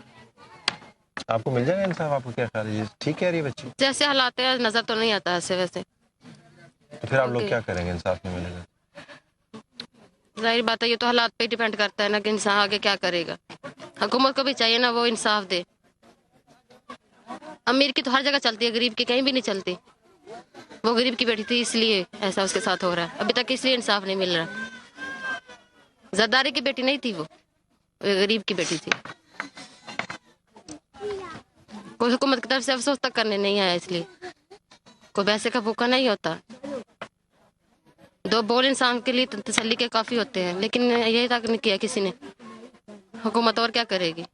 आपको मिल जाएगा इंसाफ? आपको क्या ख्याल है? ठीक कह रही है बच्ची? जैसे हालात है नजर तो नहीं आता ऐसे वैसे, तो फिर आप लोग क्या करेंगे इंसाफ नहीं मिलेगा? जाहिर बात है ये तो हालात पे डिपेंड करता है ना कि इंसान आगे क्या करेगा। हुकूमत को भी चाहिए ना वो इंसाफ दे। अमीर की तो हर जगह चलती है, गरीब की कहीं भी नहीं चलती। वो गरीब की बेटी थी इसलिए ऐसा उसके साथ हो रहा है, अभी तक इसलिए इंसाफ नहीं मिल रहा। जरदारी की बेटी नहीं थी, वो गरीब की बेटी थी। कोई हुकूमत की तरफ से अफसोस तक करने नहीं आया, इसलिए कोई पैसे का भूखा नहीं होता। 2 बोल इंसान के लिए तसल्ली के काफ़ी होते हैं, लेकिन यही तक नहीं किया किसी ने। हुकूमत और क्या करेगी,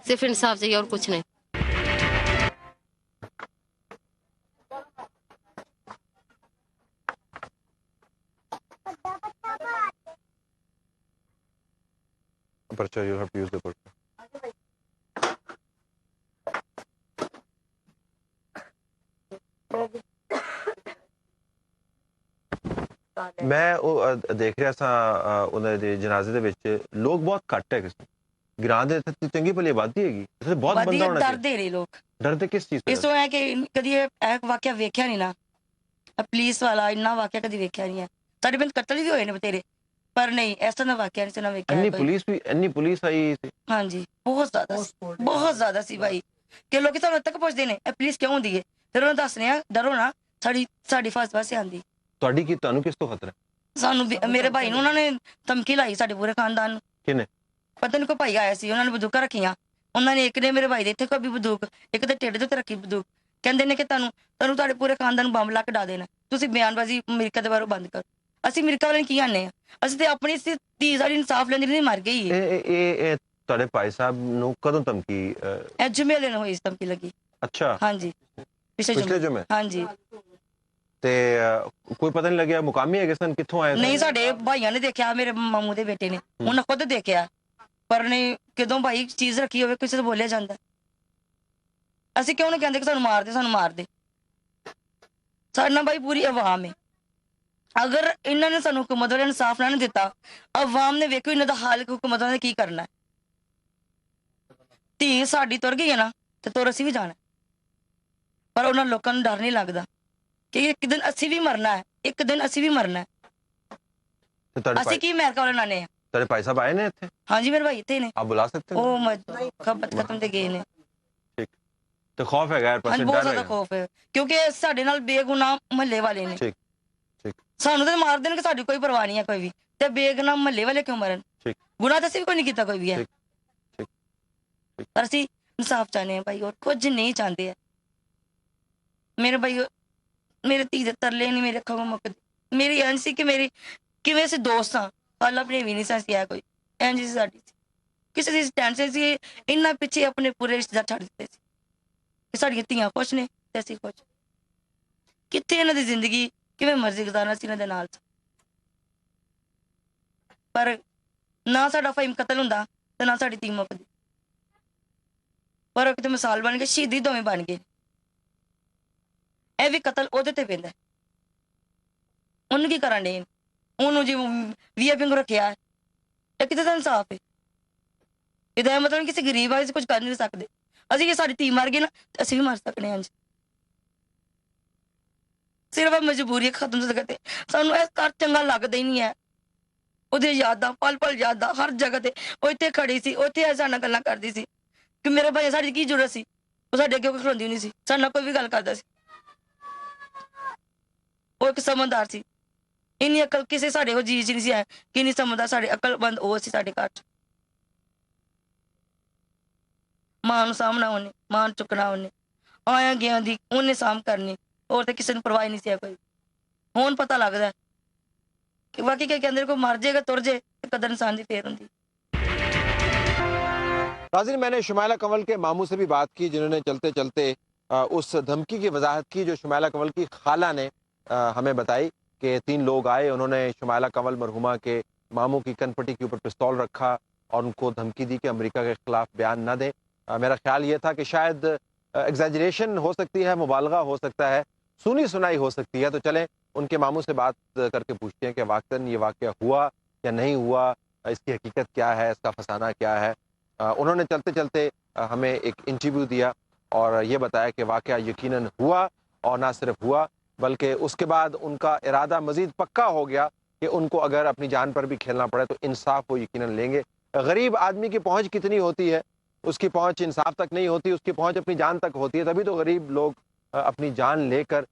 सिर्फ इंसाफ चाहिए और कुछ नहीं। पर्चा, you have to use the पर्चा। मैं देख ਰਿਹਾ ਸਾਂ ਉਹਨਾਂ ਦੇ ਜਨਾਜ਼ੇ ਦੇ ਵਿੱਚ ਲੋਕ ਬਹੁਤ ਘੱਟ ਹੈ, ਕਿਸੇ ਗਿਰਾਂ ਦੇ ਤੇ ਚੰਗੀ ਭਲੀ ਆਬਾਦੀ ਹੈਗੀ, ਇੱਥੇ ਬਹੁਤ ਬੰਦਾ ਹੋਣਾ ਚਾਹੀਦਾ। ਡਰਦੇ ਨੇ ਲੋਕ, ਡਰਦੇ ਕਿਸ ਚੀਜ਼ ਤੋਂ? ਇਸ ਤੋਂ ਹੈ ਕਿ ਕਦੀ ਇਹ ਵਾਕਿਆ ਵੇਖਿਆ ਨਹੀਂ ਨਾ, ਪੁਲਿਸ ਵਾਲਾ ਇੰਨਾ ਵਾਕਿਆ ਕਦੀ ਵੇਖਿਆ ਨਹੀਂ ਹੈ। ਸਾਡੇ ਪਿੰਡ ਕਤਲ ਵੀ ਹੋਏ ਨੇ ਬਤੇਰੇ, ਪਰ ਨਹੀਂ ਇਸ ਤਰ੍ਹਾਂ ਦਾ ਵਾਕਿਆ ਨਹੀਂ ਸੁਣਾ ਵੇਖਿਆ। ਇੰਨੀ ਪੁਲਿਸ ਆਈ ਸੀ? ਹਾਂਜੀ ਬਹੁਤ ਜ਼ਿਆਦਾ ਸੀ ਭਾਈ, ਕਿ ਲੋਕੀ ਸਾਨੂੰ ਤੱਕ ਪੁੱਛਦੇ ਨੇ ਇਹ ਪੁਲਿਸ ਕਿਉਂ ਹੁੰਦੀ ਹੈ, ਫਿਰ ਉਹਨਾਂ ਦੱਸਦੇ ਆ ਡਰੋ ਨਾ, ਸਾਡੀ ਫਾਸ ਪਾਸੇ ਆਂਦੀ। ਤੁਹਾਨੂੰ ਕਿਸ ਤੋਂ ਖਤਰਾ? ਸਾਨੂੰ ਮੇਰੇ ਭਾਈ ਨੂੰ ਉਹਨਾਂ ਨੇ ਧਮਕੀ ਲਾਈ, ਸਾਡੇ ਪੂਰੇ ਖਾਨਦਾਨ ਨੂੰ। ਕਿਨੇ? ਪਤਾ ਨਹੀਂ ਕੋਈ ਭਾਈ ਆਇਆ ਸੀ, ਉਹਨਾਂ ਨੇ ਬੰਦੂਕਾਂ ਰੱਖੀਆਂ, ਉਹਨਾਂ ਨੇ ਇੱਕ ਨੇ ਮੇਰੇ ਭਾਈ ਦੇ ਇੱਥੇ ਕੋਈ ਬੰਦੂਕ, ਇੱਕ ਤੇ ਢਿੱਡ ਦੇ ਉੱਤੇ ਰੱਖੀ ਬੰਦੂਕ, ਕਹਿੰਦੇ ਨੇ ਕਿ ਤੁਹਾਨੂੰ ਤੁਹਾਡੇ ਪੂਰੇ ਖਾਨਦਾਨ ਨੂੰ ਬੰਬ ਲਾ ਕੇ ਡਾ ਦੇਣਾ, ਤੁਸੀਂ ਬਿਆਨਬਾਜ਼ੀ ਅਮਰੀਕਾ ਦੇ ਬਾਰੇ ਬੰਦ ਕਰੋ। ਅਸੀਂ ਅਮਰੀਕਾ ਵਾਲੇ ਕੀ ਆਨੇ ਆ, ਅਸੀਂ ਤੇ ਆਪਣੀ ਧੀ ਸਾਡੀ ਇਨਸਾਫ ਲੈਂਦੀ ਨਹੀਂ ਮਰ ਗਈ। ਇਹ ਤੁਹਾਡੇ ਭਾਈ ਸਾਹਿਬ ਨੂੰ ਕਦੋਂ ਧਮਕੀ? ਇਹ ਜੁਮੇ ਦਿਨ ਹੋਈ ਧਮਕੀ ਲੱਗੀ। ਅੱਛਾ, ਹਾਂਜੀ ਪਿਛਲੇ ਜੁਮੇ। ਹਾਂਜੀ, ਤੇ ਕੋਈ ਪਤਾ ਨਹੀਂ ਲੱਗਿਆ ਮੁਕਾਮੀ ਹੈਗੇ ਸਨ, ਕਿੱਥੋਂ ਆਏ? ਨਹੀਂ ਸਾਡੇ ਭਾਈਆਂ ਨੇ ਦੇਖਿਆ, ਮੇਰੇ ਮਾਮੂ ਦੇ ਬੇਟੇ ਨੇ, ਉਹਨਾਂ ਖੁਦ ਦੇਖਿਆ, ਪਰ ਨਹੀਂ ਕਿਦੋਂ ਭਾਈ ਚੀਜ਼ ਰੱਖੀ ਹੋਵੇ ਕਿਸੇ ਤੋਂ ਬੋਲਿਆ ਜਾਂਦਾ। ਅਸੀਂ ਕਿਉਂ ਨਹੀਂ ਕਹਿੰਦੇ ਕਿ ਸਾਨੂੰ ਮਾਰ ਦੇ, ਸਾਨੂੰ ਮਾਰ ਦੇ। ਸਾਡੇ ਨਾਲ ਭਾਈ ਪੂਰੀ ਆਵਾਮ ਹੈ, ਅਗਰ ਇਹਨਾਂ ਨੇ ਸਾਨੂੰ ਹੁਕੂਮਤ ਵਾਲਿਆਂ ਨੂੰ ਇਨਸਾਫ ਨਾ ਦਿੱਤਾ, ਆਵਾਮ ਨੇ ਵੇਖੋ ਇਹਨਾਂ ਦਾ ਹਾਲ ਹੁਕੂਮਤ ਵਾਲਿਆਂ ਨੇ ਕੀ ਕਰਨਾ। ਧੀ ਸਾਡੀ ਤੁਰ ਗਈ ਹੈ ਨਾ, ਤੇ ਤੁਰ ਅਸੀਂ ਵੀ ਜਾਣਾ, ਪਰ ਉਹਨਾਂ ਲੋਕਾਂ ਨੂੰ ਡਰ ਨਹੀਂ ਲੱਗਦਾ ਕਿ ਇੱਕ ਦਿਨ ਅਸੀਂ ਵੀ ਮਰਨਾ ਹੈ, ਇੱਕ ਦਿਨ ਅਸੀਂ ਵੀ ਮਰਨਾ ਹੈ। ਅਸੀਂ ਕੀ ਅਮਰੀਕਾ ਵਾਲੇ ਨਾਨੇ ਆ। ਤੁਹਾਡੇ ਭਾਈ ਸਾਹਿਬ ਆਏ ਨੇ ਇੱਥੇ? ਹਾਂਜੀ ਮੇਰੇ ਭਾਈ ਇੱਥੇ ਨੇ। ਆਪ ਬੁਲਾ ਸਕਤੇ ਹੋ? ਉਹ ਖਤਮ ਤੇ ਗਏ ਨੇ। ਠੀਕ, ਤੇ ਖੌਫ ਹੈਗਾ ਯਾਰ, ਹਾਂਜੀ ਬਹੁਤ ਜ਼ਿਆਦਾ ਖੌਫ ਹੈ, ਕਿਉਂਕਿ ਸਾਡੇ ਨਾਲ ਬੇਗੁਨਾਹ ਮਹੱਲੇ ਵਾਲੇ ਨੇ। ਠੀਕ ਠੀਕ, ਸਾਨੂੰ ਤਾਂ ਮਾਰ ਦੇਣ ਕਿ ਸਾਡੀ ਕੋਈ ਪਰਵਾਹ ਨਹੀਂ ਹੈ ਕੋਈ ਵੀ, ਤੇ ਬੇਗੁਨਾਹ ਮਹੱਲੇ ਵਾਲੇ ਕਿਉਂ ਮਰਨ? ਠੀਕ, ਗੁਨਾਹ ਤਾਂ ਅਸੀਂ ਵੀ ਕੋਈ ਨਹੀਂ ਕੀਤਾ ਕੋਈ ਵੀ ਹੈ, ਪਰ ਅਸੀਂ ਇਨਸਾਫ ਚਾਹੁੰਦੇ ਹਾਂ ਭਾਈ, ਹੋਰ ਕੁਝ ਨਹੀਂ ਚਾਹੁੰਦੇ ਹੈ। ਮੇਰੇ ਭਾਈ ਮੇਰੇ ਧੀ ਦੇ ਤਰਲੇ ਨਹੀਂ ਮੇਰੇ ਅੱਖਾਂ ਕੋਲ ਮੁੱਕਦੇ। ਮੇਰੀ ਇੰਝ ਸੀ ਕਿ ਮੇਰੀ ਕਿਵੇਂ ਅਸੀਂ ਦੋਸਤ ਹਾਂ, ਹਾਲਾ ਆਪਣੇ ਵੀ ਨਹੀਂ ਸੀ ਆ ਕੋਈ, ਇੰਝ ਸੀ ਸਾਡੀ ਕਿਸੇ ਦੀ ਟੈਨਸ਼ਨ ਸੀ। ਇਹਨਾਂ ਪਿੱਛੇ ਆਪਣੇ ਪੂਰੇ ਰਿਸ਼ਤੇਦਾਰ ਛੱਡ ਦਿੱਤੇ ਸੀ ਕਿ ਸਾਡੀਆਂ ਧੀਆਂ ਖੁਸ਼ ਨੇ ਤੇ ਅਸੀਂ ਖੁਸ਼। ਕਿੱਥੇ ਇਹਨਾਂ ਦੀ ਜ਼ਿੰਦਗੀ ਕਿਵੇਂ ਮਰਜ਼ੀ ਗੁਜ਼ਾਰਨਾ ਸੀ ਇਹਨਾਂ ਦੇ ਨਾਲ। ਪਰ ਨਾ ਸਾਡਾ ਫਹੀਮ ਕਤਲ ਹੁੰਦਾ ਤੇ ਨਾ ਸਾਡੀ ਧੀ ਮੁੱਕਦੀ, ਪਰ ਉਹ ਕਿਤੇ ਮਿਸਾਲ ਬਣ ਕੇ ਸ਼ਹੀਦੀ ਦੋਵੇਂ ਬਣ ਗਏ। ਇਹ ਵੀ ਕਤਲ ਉਹਦੇ ਤੇ ਪੈਂਦਾ, ਉਹਨੂੰ ਕੀ ਕਰਨ ਡੇ, ਉਹਨੂੰ ਜੀ ਵੀਆਈਪੀ ਨੂੰ ਰੱਖਿਆ ਹੈ, ਇਹ ਕਿਤੇ ਦਾ ਇਨਸਾਫ ਹੈ? ਇਹਦਾ ਮਤਲਬ ਕਿਸੇ ਗਰੀਬ ਵਾਲੇ ਕੁਝ ਕਰ ਨਹੀਂ ਸਕਦੇ। ਅਸੀਂ ਜੇ ਸਾਡੀ ਧੀ ਮਰ ਗਈ ਨਾ ਅਸੀਂ ਵੀ ਮਰ ਸਕਦੇ ਹਾਂ। ਸਿਰਫ ਮਜਬੂਰੀ ਖਤਮ ਸਕਦੇ, ਸਾਨੂੰ ਇਹ ਘਰ ਚੰਗਾ ਲੱਗਦਾ ਹੀ ਨਹੀਂ ਹੈ। ਉਹਦੇ ਯਾਦਾਂ ਪਲ ਪਲ ਯਾਦਾਂ ਹਰ ਜਗ੍ਹਾ ਤੇ, ਉਹ ਇੱਥੇ ਖੜੀ ਸੀ, ਉੱਥੇ ਸਾਡੇ ਨਾਲ ਗੱਲਾਂ ਕਰਦੀ ਸੀ ਕਿ ਮੇਰੇ ਭਾਈ ਸਾਡੀ ਕੀ ਜ਼ਰੂਰਤ ਸੀ, ਉਹ ਸਾਡੇ ਅੱਗੇ ਕੋਈ ਖਲੋਂਦੀ ਨਹੀਂ ਸੀ, ਸਾਡੇ ਨਾਲ ਕੋਈ ਵੀ ਗੱਲ ਕਰਦਾ ਸੀ। ਉਹ ਇੱਕ ਸਮਝਦਾਰ ਸੀ, ਇੰਨੀ ਅਕਲ ਕਿਸੇ ਸਾਡੇ ਉਹ ਚੀਜ਼ ਨਹੀਂ ਸੀ ਹੈ ਕਿ ਨਹੀਂ ਸਮਝਦਾ। ਸਾਡੇ ਅਕਲਬੰਦ ਉਹ ਸੀ ਸਾਡੇ ਘਰ ਚ। ਮਾਂ ਨੂੰ ਸਾਹਮਣਾ ਉਹਨੇ, ਮਾਂ ਨੂੰ ਚੁੱਕਣਾ ਉਹਨੇ, ਆਇਆ ਗਿਆ ਦੀ ਉਹਨੇ ਸਾਂਭ ਕਰਨੀ, ਹੋਰ ਤੇ ਕਿਸੇ ਨੂੰ ਪਰਵਾਹ ਨਹੀਂ ਸੀ ਕੋਈ। ਹੁਣ ਪਤਾ ਲੱਗਦਾ कि बाकी क्या कहते को मर जाएगा तुर जाए तो कदर इंसान की फेर होंगी। नाज़रीन, मैंने शुमाइला कंवल के मामू से भी बात की जिन्होंने चलते चलते उस धमकी की वजाहत की जो शुमाइला कंवल की खाला ने हमें बताई कि 3 लोग आए, उन्होंने शुमाइला कंवल मरहुमा के मामू की कनपट्टी के ऊपर पिस्तौल रखा और उनको धमकी दी कि अमेरिका के खिलाफ बयान न दें। मेरा ख्याल ये था कि शायद एग्जैजरेशन हो सकती है, मुबालगा हो सकता है, सुनी सुनाई हो सकती है। तो चलें उनके मामू से बात करके पूछते हैं कि वाकई ये वाक़या हुआ या नहीं हुआ, इसकी हकीकत क्या है, इसका फसाना क्या है। उन्होंने चलते चलते हमें एक इंटरव्यू दिया और ये बताया कि वाक़या यकीनन हुआ, और ना सिर्फ हुआ बल्कि उसके बाद उनका इरादा मज़ीद पक्का हो गया कि उनको अगर अपनी जान पर भी खेलना पड़े तो इंसाफ वो यकीनन लेंगे। गरीब आदमी की पहुँच कितनी होती है, उसकी पहुँच इंसाफ तक नहीं होती, उसकी पहुँच अपनी जान तक होती है। तभी तो गरीब लोग अपनी जान लेकर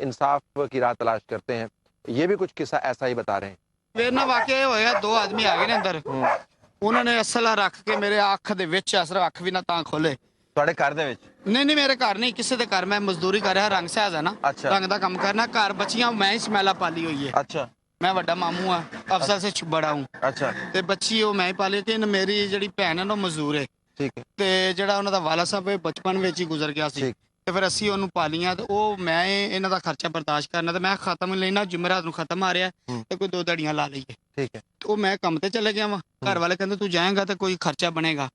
इंसाफ की राह तलाश करते हैं। ये भी कुछ किस्सा ऐसा ही बता रहे हैं। मेरे ना वाकया होया, 2 आदमी आ गए ने अंदर, उन्होंने असला रख के मेरे अख दे विच, असर अख भी ना तां खोले। ਤੁਹਾਡੇ ਘਰ ਦੇ ਵਿੱਚ? नहीं नहीं मेरे घर नहीं, किसी दे घर। मैं मजदूरी कर रहा, रंग सहज है ना, अच्छा। रंग दा काम करना। घर बच्चियां मैं ही स्मैला पाली हुई है। अच्छा। मैं बड़ा मामू हाँ, अफसर से बड़ा हूँ। अच्छा। ते बच्ची वो मैं ही पाली कि मेरी जिहड़ी भैन है ना मजदूर है। ठीक है। ते जिहड़ा उन्हां दा वाला साहब बचपन विच ही गुजर गया सी, ਤੇ ਫਿਰ ਅਸੀਂ ਉਹਨੂੰ ਪਾਲੀਆਂ ਤੇ ਉਹ ਮੈਂ ਇਹਨਾਂ ਦਾ ਖਰਚਾ ਬਰਦਾਸ਼ਤ ਕਰਨਾ ਤੇ ਮੈਂ ਖਤਮ ਲੈਣਾ, ਜੁਮੇਰਾਤ ਨੂੰ ਖਤਮ ਆ ਰਿਹਾ ਤੇ ਕੋਈ 2 ਦਿਹਾੜੀਆਂ ਲਾ ਲਈਏ। ਠੀਕ ਹੈ। ਤੇ ਉਹ ਮੈਂ ਕੰਮ ਤੇ ਚਲੇ ਗਿਆ ਵਾਂ, ਘਰ ਵਾਲੇ ਕਹਿੰਦੇ ਤੂੰ ਜਾਏਗਾ ਤੇ ਕੋਈ ਖਰਚਾ ਬਣੇਗਾ,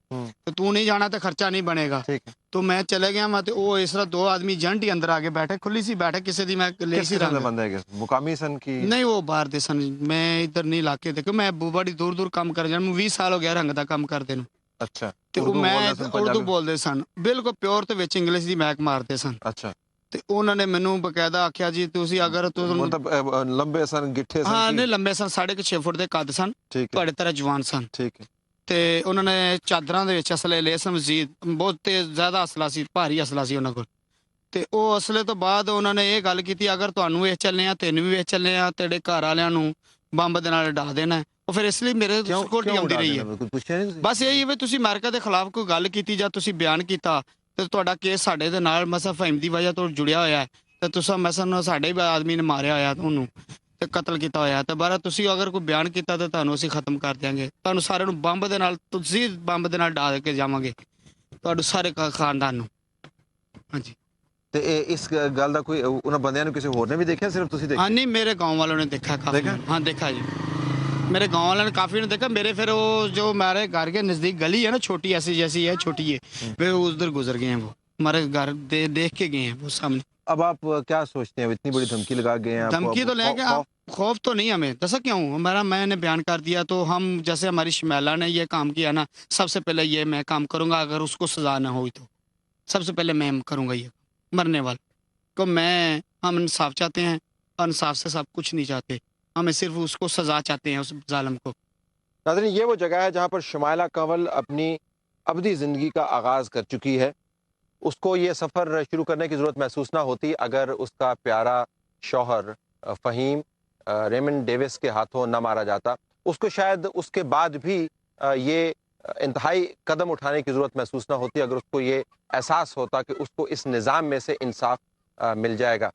ਤੇ ਤੂੰ ਨਹੀਂ ਜਾਣਾ ਤੇ ਖਰਚਾ ਨਹੀਂ ਬਣੇਗਾ। ਠੀਕ ਹੈ। तो मैं चले गया वहाँ, तो वो इस तरह 2 आदमी जंट ही अंदर आके बैठे, खुली सी बैठे, किसी दी मैं ले सी रंग बंदा है, मुकामी सन की नहीं, वो बाहर दे सन। मैं इधर नहीं इलाके देखो, मैं बड़ी दूर दूर काम कर जाना, 20 साल हो गया रंग दा काम करदे नूं। अच्छा। ते मैं उर्दू बोलदे सन बिल्कुल प्योर ते विच इंग्लिश दी मैक मारदे सन। अच्छा। ਤੇ ਉਹਨਾਂ ਨੇ ਮੈਨੂੰ ਬਕਾਇਦਾ ਆਖਿਆ ਜੀ ਤੁਸੀਂ ਅਗਰ ਮਤਲਬ ਲੰਬੇ ਸਨ, ਗਿੱਠੇ ਸਨ? ਹਾਂ ਨਹੀਂ ਲੰਬੇ ਸਨ, 6.5 ਫੁੱਟ ਦੇ ਕੱਦ ਸਨ, ਤੁਹਾਡੇ ਤਰ੍ਹਾਂ ਜਵਾਨ ਸਨ। ਠੀਕ ਹੈ। ਤੇ ਉਹਨਾਂ ਨੇ ਚਾਦਰਾਂ ਦੇ ਵਿੱਚ ਅਸਲੇ ਲਏ ਸਨ, ਮਜ਼ੀਦ ਬਹੁਤ ਤੇਜ਼ ਜ਼ਿਆਦਾ ਅਸਲਾ ਸੀ, ਭਾਰੀ ਅਸਲਾ ਸੀ ਉਹਨਾਂ ਕੋਲ। ਤੇ ਉਹ ਅਸਲੇ ਤੋਂ ਬਾਅਦ ਉਹਨਾਂ ਨੇ ਇਹ ਗੱਲ ਕੀਤੀ ਅਗਰ ਤੁਹਾਨੂੰ ਵੇਚ ਚੱਲੇ ਆ, ਤੈਨੂੰ ਵੀ ਵੇਚ ਚੱਲੇ ਆ, ਤੇਰੇ ਘਰ ਵਾਲਿਆਂ ਨੂੰ ਬੰਬ ਦੇ ਨਾਲ ਡਾ ਦੇਣਾ। ਉਹ ਫਿਰ ਇਸ ਲਈ ਮੇਰੇ ਸਿਕਿਉਰਿਟੀ ਆਉਂਦੀ ਰਹੀ ਹੈ। ਬਸ ਇਹੀ ਵੀ ਤੁਸੀਂ ਅਮਰੀਕਾ ਦੇ ਖਿਲਾਫ ਕੋਈ ਗੱਲ ਕੀਤੀ ਜਾਂ ਤੁਸੀਂ ਬਿਆਨ ਕੀਤਾ ਤੇ ਤੁਹਾਡਾ ਕੇਸ ਸਾਡੇ ਦੇ ਨਾਲ ਮਸਾ ਫਹੀਮ ਦੀ ਵਜ੍ਹਾ ਤੋਂ ਜੁੜਿਆ ਹੋਇਆ ਹੈ, ਤੇ ਤੁਸੀਂ ਮਸਾ ਸਾਡੇ ਆਦਮੀ ਨੇ ਮਾਰਿਆ ਹੋਇਆ ਉਹਨੂੰ ਤੇ ਕਤਲ ਕੀਤਾ ਹੋਇਆ, ਤੇ ਬਾਰਾ ਤੁਸੀਂ ਅਗਰ ਕੋਈ ਬਿਆਨ ਕੀਤਾ ਤਾਂ ਤੁਹਾਨੂੰ ਅਸੀਂ ਖਤਮ ਕਰ ਦਿਆਂਗੇ, ਤੁਹਾਨੂੰ ਸਾਰਿਆਂ ਨੂੰ ਬੰਬ ਦੇ ਨਾਲ, ਤੁਸੀਂ ਬੰਬ ਦੇ ਨਾਲ ਡਾ ਕੇ ਜਾਵਾਂਗੇ ਤੁਹਾਨੂੰ ਸਾਰੇ ਖਾਨਦਾਨ ਨੂੰ। ਹਾਂਜੀ। ਤੇ ਇਸ ਗੱਲ ਦਾ ਕੋਈ ਉਹਨਾਂ ਬੰਦਿਆਂ ਨੂੰ ਕਿਸੇ ਹੋਰ ਨੇ ਵੀ ਦੇਖਿਆ, ਸਿਰਫ ਤੁਸੀਂ ਦੇਖਿਆ? ਹਾਂ ਨਹੀਂ, ਮੇਰੇ गांव वालों ने देखा काफी। हाँ देखा जी, मेरे गांव वालों ने काफी ने देखा। मेरे फिर वो जो हमारे घर के नजदीक गली है ना, छोटी ऐसी जैसी है, छोटी है, वे उधर गुजर गए हैं, वो हमारे घर देख के गए हैं वो सामने। अब आप क्या सोचते हैं, इतनी बड़ी धमकी लगा गए हैं? धमकी तो लेके खौफ तो नहीं हमें, दसा क्यों, हमारा मैंने बयान कर दिया तो हम, जैसे हमारी शमैला ने ये काम किया ना, सबसे पहले ये मैं काम करूंगा। अगर उसको सजा ना हुई तो सबसे पहले मैं करूंगा ये मरने वाला को। हम इंसाफ चाहते हैं, इंसाफ से सब कुछ नहीं चाहते, हमें सिर्फ उसको सजा चाहते हैं, उस जालिम को। नाज़रीन, ये वो जगह है जहाँ पर शुमाइला कंवल अपनी अबदी ज़िंदगी का आगाज़ कर चुकी है। उसको ये सफ़र शुरू करने की ज़रूरत महसूस ना होती अगर उसका प्यारा शौहर फ़हीम रेमंड डेविस के हाथों न मारा जाता। उसको शायद उसके बाद भी ये इंतहाई कदम उठाने की ज़रूरत महसूस ना होती अगर उसको ये एहसास होता कि उसको इस निज़ाम में से इंसाफ मिल जाएगा।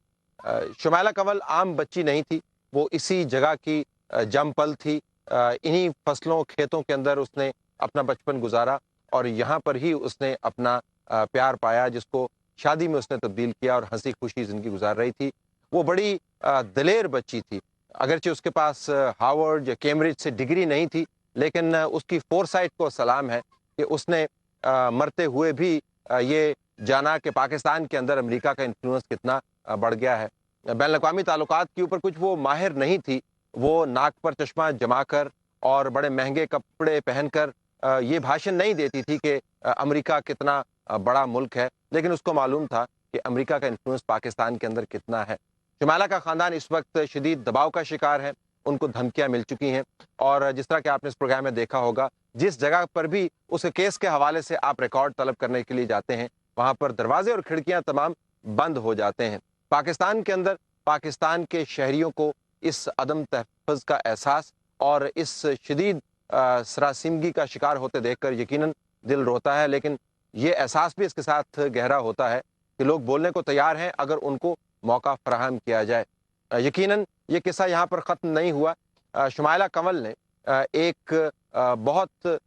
शुमाइला कंवल आम बच्ची नहीं थी, वो इसी जगह की जम पल थी। इन्हीं फसलों खेतों के अंदर उसने अपना बचपन गुजारा और यहाँ पर ही उसने अपना प्यार पाया, जिसको शादी में उसने तब्दील किया और हंसी खुशी ज़िंदगी गुजार रही थी। वो बड़ी दलेर बच्ची थी, अगरचे उसके पास हार्वर्ड या कैम्ब्रिज से डिग्री नहीं थी, लेकिन उसकी फोरसाइट को सलाम है कि उसने मरते हुए भी ये जाना कि पाकिस्तान के अंदर अमेरिका का इन्फ्लुएंस कितना बढ़ गया है। बैन-अल-अक़वामी ताल्लुकात के ऊपर कुछ वो माहिर नहीं थी, वो नाक पर चश्मा जमाकर और बड़े महंगे कपड़े पहनकर ये भाषण नहीं देती थी कि अमेरिका कितना बड़ा मुल्क है, लेकिन उसको मालूम था कि अमेरिका का इन्फ्लुएंस पाकिस्तान के अंदर कितना है। शुमाइला का ख़ानदान इस वक्त शदीद दबाव का शिकार है, उनको धमकियां मिल चुकी हैं और जिस तरह कि आपने इस प्रोग्राम में देखा होगा, जिस जगह पर भी उस केस के हवाले से आप रिकॉर्ड तलब करने के लिए जाते हैं, वहाँ पर दरवाजे और खिड़कियाँ तमाम बंद हो जाते हैं। पाकिस्तान के अंदर पाकिस्तान के शहरियों को इस अदम तहफ़्फ़ुज़ का एहसास और इस शदीद सरासिमगी का शिकार होते देखकर यकीनन दिल रोता है, लेकिन ये एहसास भी इसके साथ गहरा होता है कि लोग बोलने को तैयार हैं अगर उनको मौका फराहम किया जाए। यकीनन ये किस्सा यहाँ पर ख़त्म नहीं हुआ। शुमाइला कंवल ने एक बहुत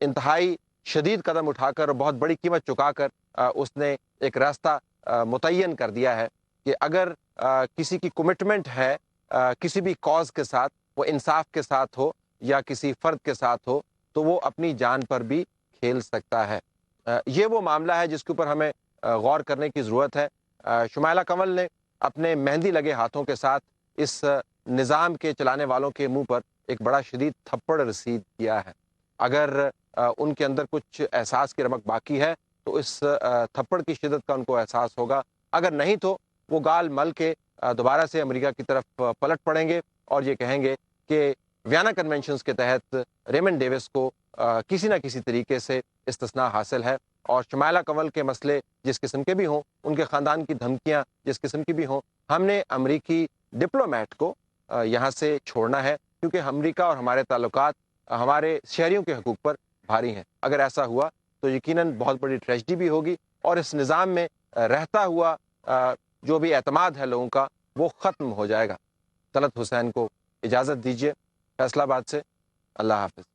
इंतहाई शदीद कदम उठाकर, बहुत बड़ी कीमत चुकाकर उसने एक रास्ता मुतय्यन कर दिया है कि अगर किसी की कमिटमेंट है किसी भी कॉज के साथ, वो इंसाफ के साथ हो या किसी फ़र्द के साथ हो, तो वो अपनी जान पर भी खेल सकता है। ये वो मामला है जिसके ऊपर हमें गौर करने की ज़रूरत है। शुमाइला कंवल ने अपने मेहंदी लगे हाथों के साथ इस निज़ाम के चलाने वालों के मुंह पर एक बड़ा शदीद थप्पड़ रसीद किया है। अगर उनके अंदर कुछ एहसास की रमक बाकी है तो इस थप्पड़ की शिद्दत का उनको एहसास होगा, अगर नहीं तो वो गाल मल के दोबारा से अमेरिका की तरफ पलट पड़ेंगे और ये कहेंगे कि वियना कन्वेंशंस के तहत रेमंड डेविस को किसी न किसी तरीके से इस्तिस्ना हासिल है और शुमाइला कंवल के मसले जिस किस्म के भी हों, उनके ख़ानदान की धमकियाँ जिस किस्म की भी हों, हमने अमरीकी डिप्लोमेट को यहाँ से छोड़ना है, क्योंकि अमरीका और हमारे ताल्लुकात हमारे शहरियों के हकूक़ पर भारी हैं। अगर ऐसा हुआ तो यकीनन बहुत बड़ी ट्रेजेडी भी होगी और इस निज़ाम में रहता हुआ जो भी एतमाद है लोगों का, वो ख़त्म हो जाएगा। तलत हुसैन को इजाज़त दीजिए। फैसलाबाद से अल्लाह हाफ़िज़।